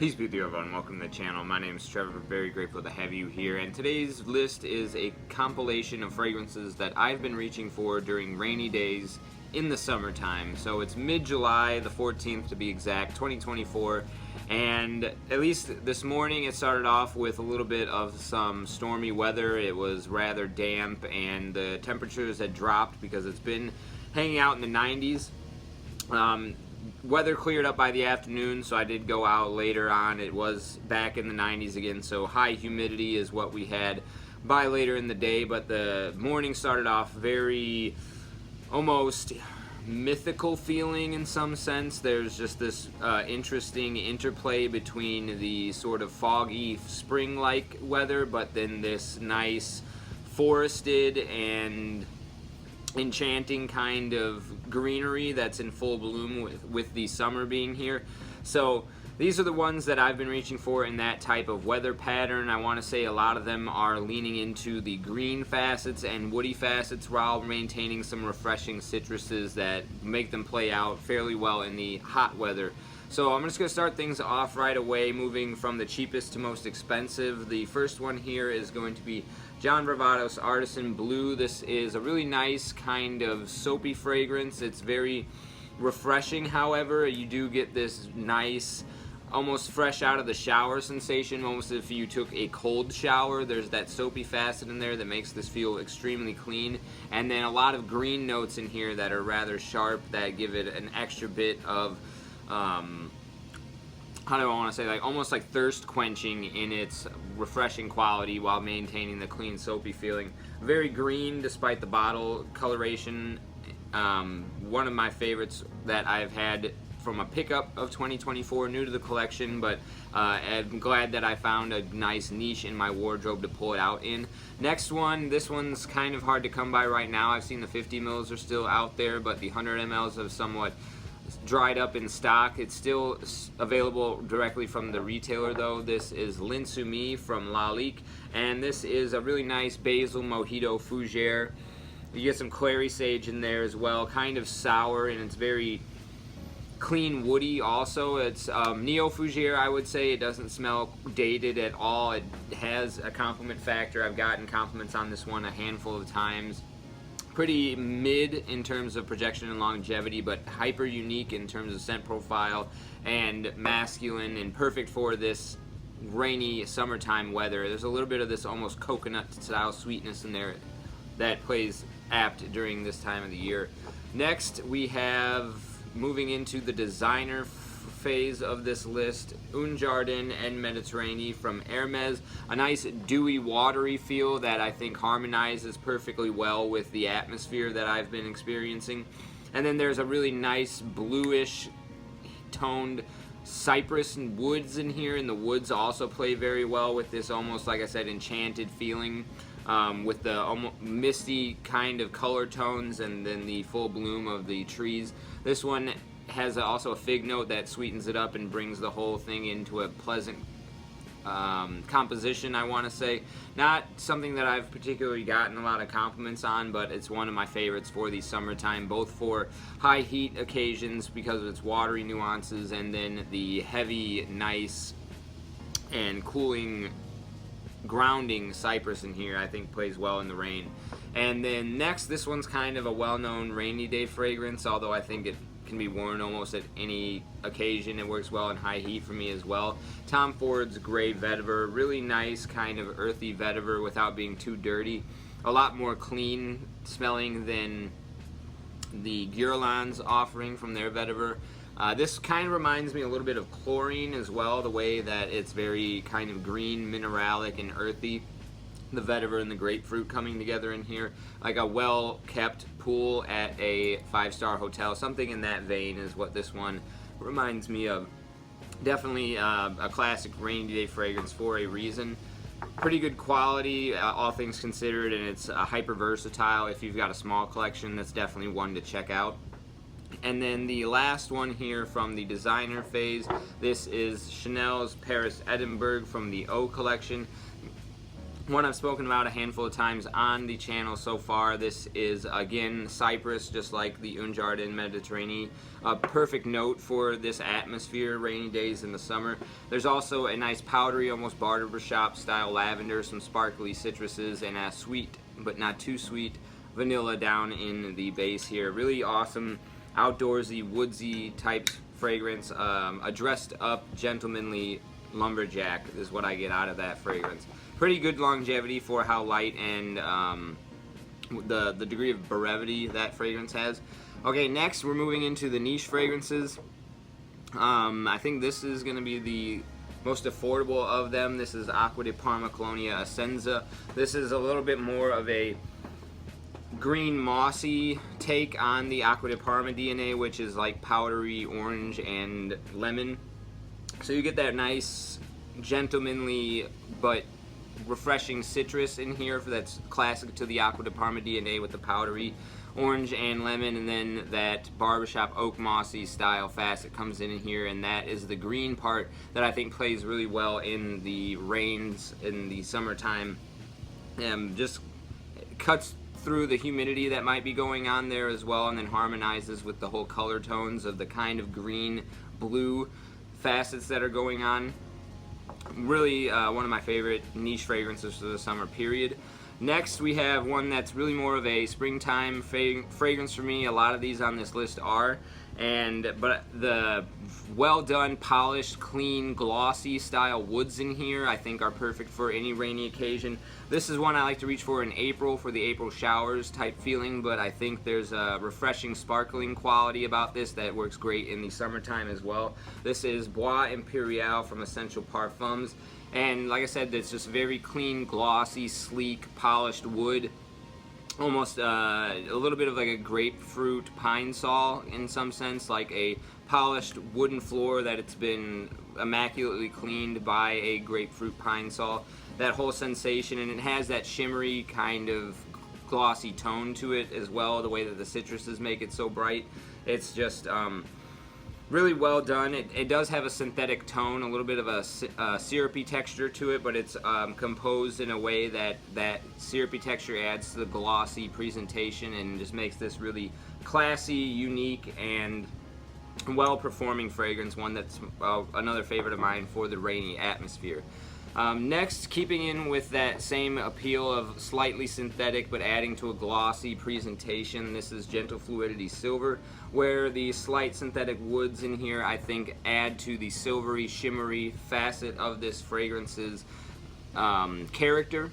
Peace be with you, everyone. Welcome to the channel. My name is Trevor. Very grateful to have you here. And today's list is a compilation of fragrances that I've been reaching for during rainy days in the summertime. So it's mid-July, the 14th to be exact, 2024. And at least this morning it started off with a little bit of some stormy weather. It was rather damp and the temperatures had dropped because it's been hanging out in the 90s. Weather cleared up by the afternoon, so I did go out later on. It was back in the 90s again, so high humidity is what we had by later in the day, but the morning started off very almost mythical feeling in some sense. There's just this interesting interplay between the sort of foggy spring-like weather, but then this nice forested and enchanting kind of greenery that's in full bloom with the summer being here. So these are the ones that I've been reaching for in that type of weather pattern. I want to say a lot of them are leaning into the green facets and woody facets while maintaining some refreshing citruses that make them play out fairly well in the hot weather. So I'm just going to start things off right away, moving from the cheapest to most expensive. The first one here is going to be Varvatos Artisan Blue. This is a really nice kind of soapy fragrance. It's very refreshing, however. You do get this nice, almost fresh out of the shower sensation, almost if you took a cold shower. There's that soapy facet in there that makes this feel extremely clean. And then a lot of green notes in here that are rather sharp that give it an extra bit of how do I want to say, like almost like thirst quenching in its refreshing quality while maintaining the clean soapy feeling. Very green despite the bottle coloration. One of my favorites that I've had from a pickup of 2024, new to the collection, but I'm glad that I found a nice niche in my wardrobe to pull it out in. Next one, this one's kind of hard to come by right now. I've seen the 50 mils are still out there, but the 100 mls have somewhat dried up in stock. It's still available directly from the retailer though. This is L'Insoumis from Lalique, and this is a really nice basil mojito fougere. You get some clary sage in there as well, kind of sour, and it's very clean woody also. It's neo fougere, I would say. It doesn't smell dated at all. It has a compliment factor. I've gotten compliments on this one a handful of times. Pretty mid in terms of projection and longevity, but hyper unique in terms of scent profile and masculine and perfect for this rainy summertime weather. There's a little bit of this almost coconut style sweetness in there that plays apt during this time of the year. Next we have, moving into the designer phase of this list, Jardin and Mediterranee from Hermes. A nice dewy, watery feel that I think harmonizes perfectly well with the atmosphere that I've been experiencing. And then there's a really nice bluish toned cypress and woods in here, and the woods also play very well with this almost, like I said, enchanted feeling with the almost misty kind of color tones and then the full bloom of the trees. This one has also a fig note that sweetens it up and brings the whole thing into a pleasant composition, I want to say. Not something that I've particularly gotten a lot of compliments on, but it's one of my favorites for the summertime, both for high heat occasions because of its watery nuances, and then the heavy, nice, and cooling, grounding cypress in here I think plays well in the rain. And then next, this one's kind of a well-known rainy day fragrance, although I think it can be worn almost at any occasion. It works well in high heat for me as well. Tom Ford's Gray Vetiver, really nice kind of earthy vetiver without being too dirty. A lot more clean smelling than the Guerlain's offering from their vetiver. This kind of reminds me a little bit of chlorine as well, the way that it's very kind of green, mineralic, and earthy. The vetiver and the grapefruit coming together in here, like a well-kept pool at a five-star hotel. Something in that vein is what this one reminds me of. Definitely a classic rainy day fragrance for a reason. Pretty good quality, all things considered, and it's hyper versatile. If you've got a small collection, that's definitely one to check out. And then the last one here from the designer phase, this is Chanel's Paris Edimbourg from the O collection. one I've spoken about a handful of times on the channel so far. This is, again, cypress, just like the Jardin Mediterranee. A perfect note for this atmosphere, rainy days in the summer. There's also a nice powdery, almost barbershop style lavender, some sparkly citruses, and a sweet, but not too sweet, vanilla down in the base here. Really awesome, outdoorsy, woodsy type fragrance. A dressed up, gentlemanly lumberjack is what I get out of that fragrance. Pretty good longevity for how light and the degree of brevity that fragrance has. Okay, next we're moving into the niche fragrances. I think this is going to be the most affordable of them. This is Acqua de Parma Colonia Essenza. This is a little bit more of a green mossy take on the Acqua de Parma DNA, which is like powdery orange and lemon. So you get that nice gentlemanly but refreshing citrus in here that's classic to the Acqua de Parma DNA with the powdery orange and lemon, and then that barbershop oak mossy style facet comes in here, and that is the green part that I think plays really well in the rains in the summertime. Just cuts through the humidity that might be going on there as well, and then harmonizes with the whole color tones of the kind of green blue facets that are going on. Really one of my favorite niche fragrances for the summer period. Next we have one that's really more of a springtime fragrance for me. A lot of these on this list are, but the well done, polished, clean, glossy style woods in here I think are perfect for any rainy occasion. This is one I like to reach for in April for the April showers type feeling, but I think there's a refreshing, sparkling quality about this that works great in the summertime as well. This is Bois Imperial from Essential Parfums, and like I said, it's just very clean, glossy, sleek, polished wood. Almost a little bit of like a grapefruit pine sol in some sense, like a polished wooden floor that it's been immaculately cleaned by a grapefruit pine sol. That whole sensation, and it has that shimmery kind of glossy tone to it as well, the way that the citruses make it so bright. It's just really well done. It does have a synthetic tone, a little bit of a syrupy texture to it, but it's composed in a way that that syrupy texture adds to the glossy presentation and just makes this really classy, unique, and well-performing fragrance, one that's another favorite of mine for the rainy atmosphere. Next, keeping in with that same appeal of slightly synthetic but adding to a glossy presentation, this is Gentle Fluidity Silver, where the slight synthetic woods in here I think add to the silvery, shimmery facet of this fragrance's character.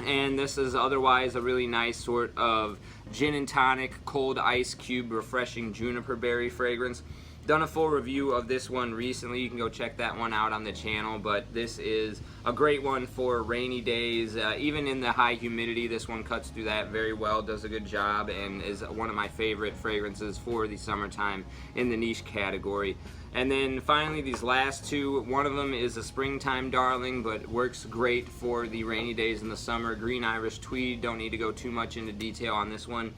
And this is otherwise a really nice sort of gin and tonic, cold ice cube, refreshing juniper berry fragrance. Done a full review of this one recently. You can go check that one out on the channel, but this is a great one for rainy days. Even in the high humidity, this one cuts through that very well, does a good job, and is one of my favorite fragrances for the summertime in the niche category. And then finally, these last two, one of them is a springtime darling, but works great for the rainy days in the summer. Green Irish Tweed, don't need to go too much into detail on this one.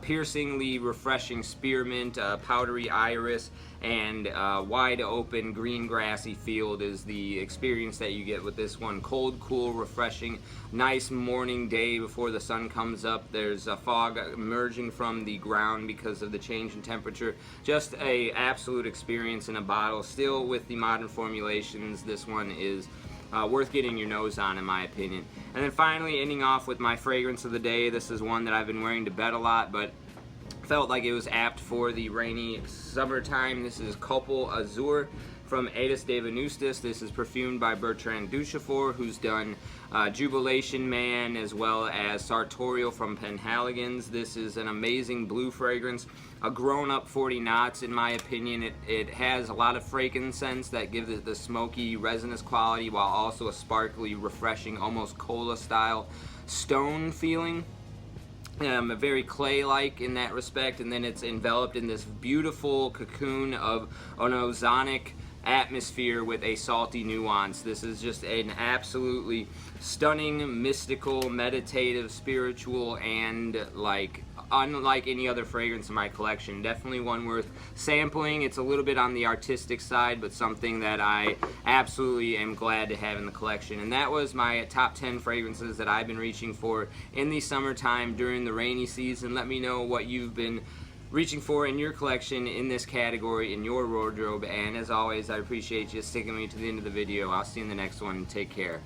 Piercingly refreshing spearmint, powdery iris, and wide open green grassy field is the experience that you get with this one. Cold, cool, refreshing, nice morning day before the sun comes up. There's a fog emerging from the ground because of the change in temperature. Just a absolute experience in a bottle. Still, with the modern formulations, this one is worth getting your nose on, in my opinion. And then finally, ending off with my fragrance of the day. This is one that I've been wearing to bed a lot, but felt like it was apt for the rainy summertime. This is Copal Azur from Aedes de Venustas. This is perfumed by Bertrand Duchefort, who's done Jubilation Man as well as Sartorial from Penhaligon's. This is an amazing blue fragrance, a grown-up 40 knots in my opinion. It has a lot of frankincense that gives it the smoky resinous quality, while also a sparkly, refreshing, almost cola style stone feeling. Very clay-like in that respect, and then it's enveloped in this beautiful cocoon of an ozonic atmosphere with a salty nuance. This is just an absolutely stunning, mystical, meditative, spiritual, and like unlike any other fragrance in my collection. Definitely one worth sampling. It's a little bit on the artistic side, but something that I absolutely am glad to have in the collection. And that was my top 10 fragrances that I've been reaching for in the summertime during the rainy season. Let me know what you've been reaching for in your collection in this category in your wardrobe. And as always, I appreciate you sticking with me to the end of the video. I'll see you in the next one. Take care.